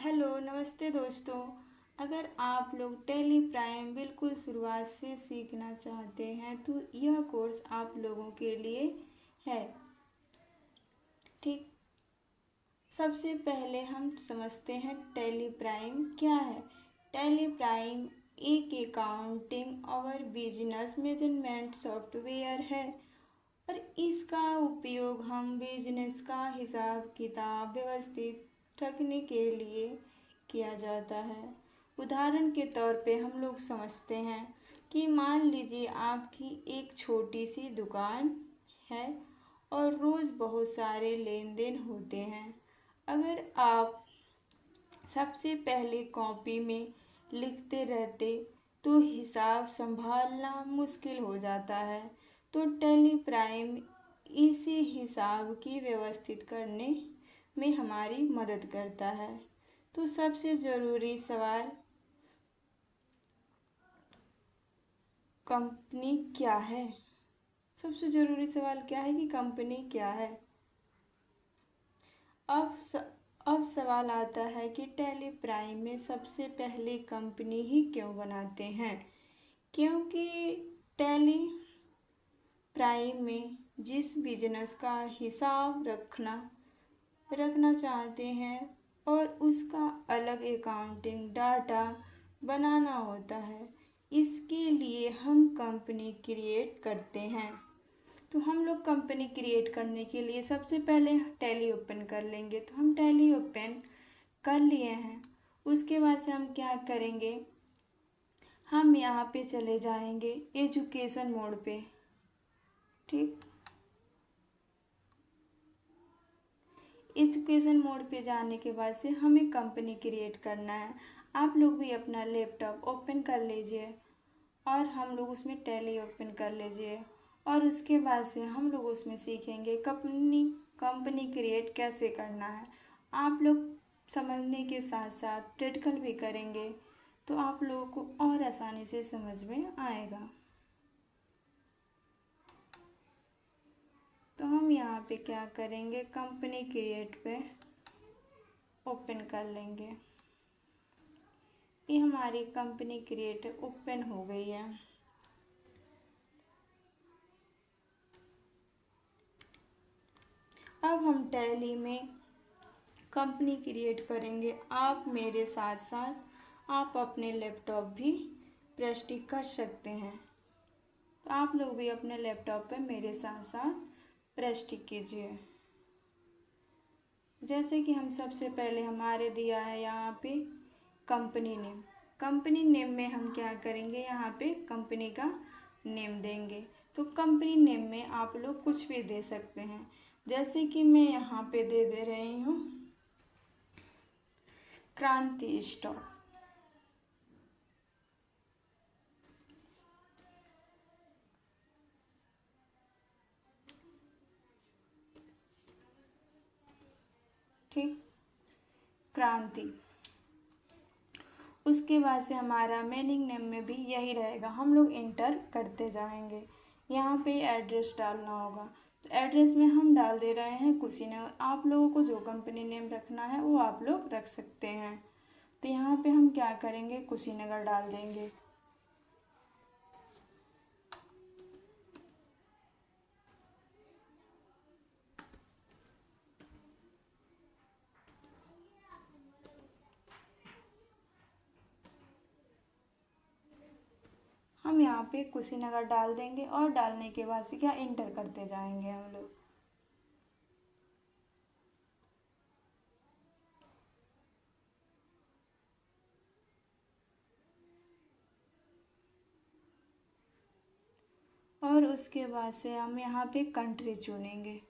Hello नमस्ते दोस्तों। अगर आप लोग टैली प्राइम बिल्कुल शुरुआत से सीखना चाहते हैं तो यह कोर्स आप लोगों के लिए है। ठीक, सबसे पहले हम समझते हैं टैली प्राइम क्या है। टैली प्राइम एक अकाउंटिंग और बिजनेस मेजरमेंट सॉफ्टवेयर है और इसका उपयोग हम बिजनेस का हिसाब किताब व्यवस्थित रखने के लिए किया जाता है। उदाहरण के तौर पे हम लोग समझते हैं कि मान लीजिए आपकी एक छोटी सी दुकान है और रोज़ बहुत सारे लेन देन होते हैं। अगर आप सबसे पहले कॉपी में लिखते रहते तो हिसाब संभालना मुश्किल हो जाता है। तो टैली प्राइम इसी हिसाब की व्यवस्थित करने में हमारी मदद करता है। तो सबसे ज़रूरी सवाल कंपनी क्या है। सबसे ज़रूरी सवाल क्या है कि कंपनी क्या है। अब सवाल आता है कि टैली प्राइम में सबसे पहले कंपनी ही क्यों बनाते हैं। क्योंकि टैली प्राइम में जिस बिजनेस का हिसाब रखना चाहते हैं और उसका अलग अकाउंटिंग डाटा बनाना होता है, इसके लिए हम कंपनी क्रिएट करते हैं। तो हम लोग कंपनी क्रिएट करने के लिए सबसे पहले टैली ओपन कर लेंगे। तो हम टैली ओपन कर लिए हैं, उसके बाद से हम क्या करेंगे, हम यहाँ पे चले जाएंगे एजुकेशन मोड पे। ठीक, एजुकेशन मोड पे जाने के बाद से हमें कंपनी क्रिएट करना है। आप लोग भी अपना लैपटॉप ओपन कर लीजिए और हम लोग उसमें टैली ओपन कर लीजिए और उसके बाद से हम लोग उसमें सीखेंगे कंपनी क्रिएट कैसे करना है। आप लोग समझने के साथ साथ प्रैक्टिकल भी करेंगे तो आप लोगों को और आसानी से समझ में आएगा। तो हम यहाँ पे क्या करेंगे, कंपनी क्रिएट पे ओपन कर लेंगे। ये हमारी कंपनी क्रिएट ओपन हो गई है। अब हम टैली में कंपनी क्रिएट करेंगे। आप मेरे साथ साथ आप अपने लैपटॉप भी प्रैक्टिस कर सकते हैं। तो आप लोग भी अपने लैपटॉप पे मेरे साथ साथ प्रैक्टिस कीजिए। जैसे कि हम सबसे पहले हमारे दिया है यहाँ पे कंपनी नेम। कंपनी नेम में हम क्या करेंगे, यहाँ पे कंपनी का नेम देंगे। तो कंपनी नेम में आप लोग कुछ भी दे सकते हैं। जैसे कि मैं यहाँ पे दे रही हूँ क्रांति स्टॉक। ठीक, क्रांति। उसके बाद से हमारा मेनिंग नेम में भी यही रहेगा, हम लोग इंटर करते जाएंगे। यहाँ पे एड्रेस डालना होगा। तो एड्रेस में हम डाल दे रहे हैं कुशीनगर। आप लोगों को जो कंपनी नेम रखना है वो आप लोग रख सकते हैं। तो यहाँ पे हम क्या करेंगे, कुशीनगर डाल देंगे। हम यहाँ पे कुशीनगर डाल देंगे और डालने के बाद से क्या इंटर करते जाएंगे हम लोग। और उसके बाद से हम यहाँ पे कंट्री चुनेंगे,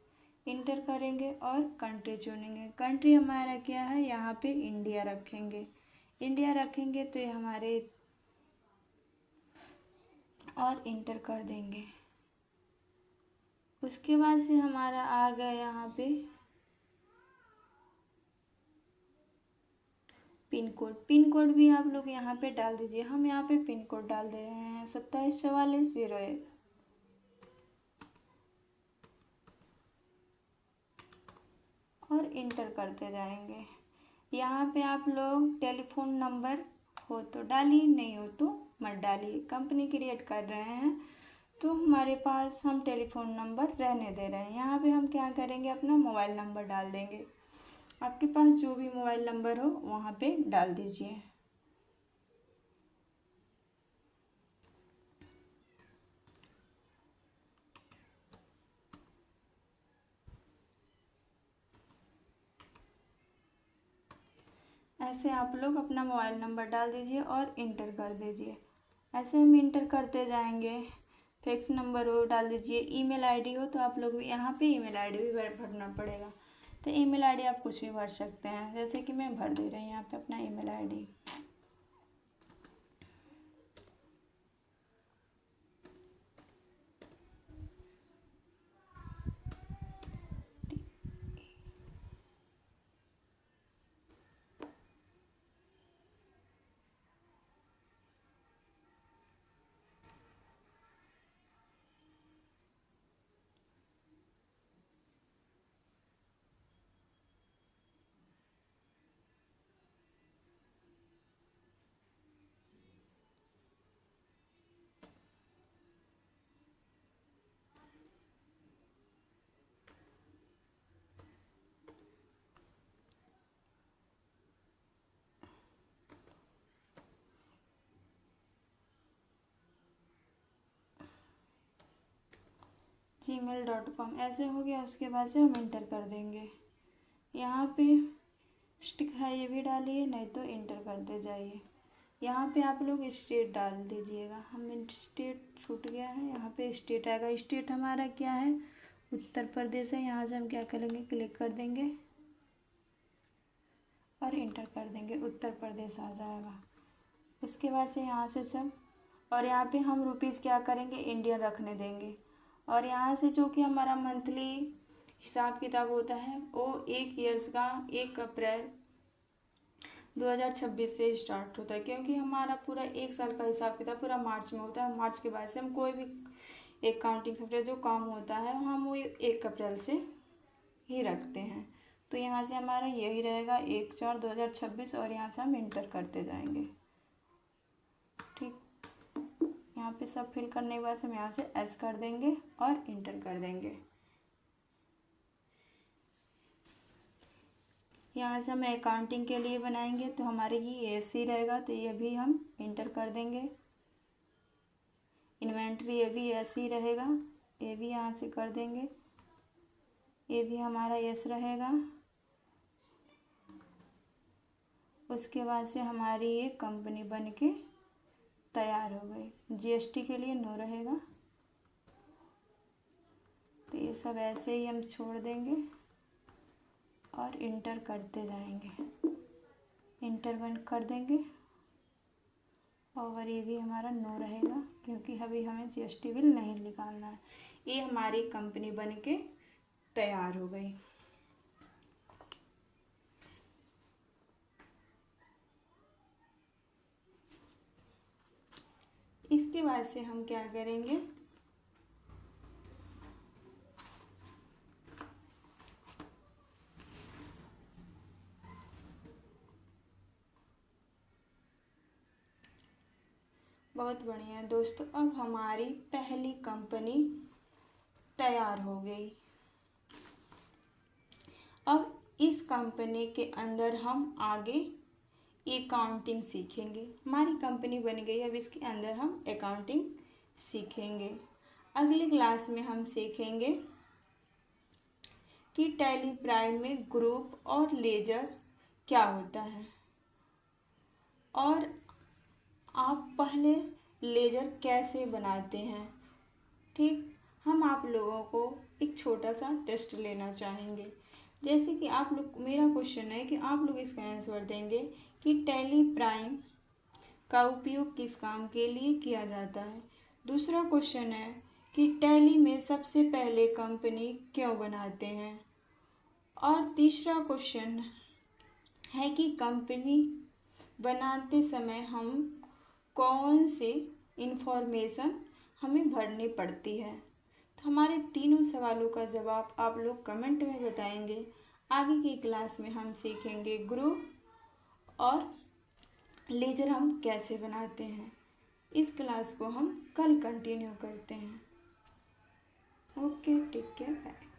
इंटर करेंगे और कंट्री चुनेंगे। कंट्री हमारा क्या है, यहाँ पे इंडिया रखेंगे। इंडिया रखेंगे तो ये हमारे और इंटर कर देंगे। उसके बाद से हमारा आ गया यहाँ पे पिन कोड। पिन कोड भी आप लोग यहाँ पे डाल दीजिए। हम यहाँ पे पिन कोड डाल दे रहे हैं 274401 और इंटर करते जाएंगे। यहाँ पे आप लोग टेलीफोन नंबर हो तो डालिए, नहीं हो तो मत डालिए। कंपनी क्रिएट कर रहे हैं तो हमारे पास हम टेलीफोन नंबर रहने दे रहे हैं। यहाँ पे हम क्या करेंगे, अपना मोबाइल नंबर डाल देंगे। आपके पास जो भी मोबाइल नंबर हो वहाँ पे डाल दीजिए। ऐसे आप लोग अपना मोबाइल नंबर डाल दीजिए और इंटर कर दीजिए। ऐसे हम इंटर करते जाएंगे। फैक्स नंबर हो डाल दीजिए। ईमेल आईडी हो तो आप लोग भी यहाँ पे ईमेल आईडी भी भरना पड़ेगा। तो ईमेल आईडी आप कुछ भी भर सकते हैं, जैसे कि मैं भर दे रही हूँ यहाँ पे अपना ईमेल आईडी। gmail.com ऐसे हो गया। उसके बाद से हम इंटर कर देंगे। यहाँ पे स्टिक है ये भी डालिए, नहीं तो इंटर करते जाइए। यहाँ पे आप लोग स्टेट डाल दीजिएगा। हम स्टेट छूट गया है, यहाँ पे स्टेट आएगा। स्टेट हमारा क्या है, उत्तर प्रदेश है। यहाँ से हम क्या करेंगे, क्लिक कर देंगे और इंटर कर देंगे, उत्तर प्रदेश आ जाएगा। उसके बाद से यहाँ से सब, और यहाँ पे हम रुपीज़ क्या करेंगे, इंडियन रखने देंगे। और यहाँ से जो कि हमारा मंथली हिसाब किताब होता है वो 1 ईयर्स का 1 अप्रैल 2026 से स्टार्ट होता है, क्योंकि हमारा पूरा 1 साल का हिसाब किताब पूरा मार्च में होता है। मार्च के बाद से हम कोई भी अकाउंटिंग सॉफ्टवेयर जो काम होता है हम वो 1 अप्रैल से ही रखते हैं। तो यहाँ से हमारा यही रहेगा 1/4/2026, और यहाँ से हम इंटर करते जाएंगे। ठीक, यहाँ पे सब फिल करने के बाद हम यहाँ से एस कर देंगे और इंटर कर देंगे। यहाँ से हम अकाउंटिंग के लिए बनाएंगे तो हमारे ये ऐसे रहेगा, तो ये भी हम इंटर कर देंगे। इन्वेंट्री ये भी ऐसे ही रहेगा, ये भी यहाँ से कर देंगे। ये भी हमारा यस रहेगा। उसके बाद से हमारी ये कंपनी बन के तैयार हो गई। जीएसटी के लिए नो रहेगा, तो ये सब ऐसे ही हम छोड़ देंगे और इंटर करते जाएंगे। इंटर बंद कर देंगे, और ये भी हमारा नो रहेगा, क्योंकि अभी हमें जीएसटी बिल नहीं निकालना है। ये हमारी कंपनी बन के तैयार हो गई। इसके बाद से हम क्या करेंगे, बहुत बढ़िया दोस्तों, अब हमारी पहली कंपनी तैयार हो गई। अब इस कंपनी के अंदर हम आगे अकाउंटिंग सीखेंगे। हमारी कंपनी बन गई, अब इसके अंदर हम अकाउंटिंग सीखेंगे। अगली क्लास में हम सीखेंगे कि टैली प्राइम में ग्रुप और लेजर क्या होता है, और आप पहले लेजर कैसे बनाते हैं। ठीक, हम आप लोगों को एक छोटा सा टेस्ट लेना चाहेंगे। जैसे कि आप लोग, मेरा क्वेश्चन है कि आप लोग इसका आंसर देंगे कि टैली प्राइम का उपयोग किस काम के लिए किया जाता है। दूसरा क्वेश्चन है कि टैली में सबसे पहले कंपनी क्यों बनाते हैं। और तीसरा क्वेश्चन है कि कंपनी बनाते समय हम कौन से इंफॉर्मेशन हमें भरनी पड़ती है। तो हमारे तीनों सवालों का जवाब आप लोग कमेंट में बताएंगे। आगे की क्लास में हम सीखेंगे ग्रुप और लेजर हम कैसे बनाते हैं। इस क्लास को हम कल कंटिन्यू करते हैं। Okay, take care, bye.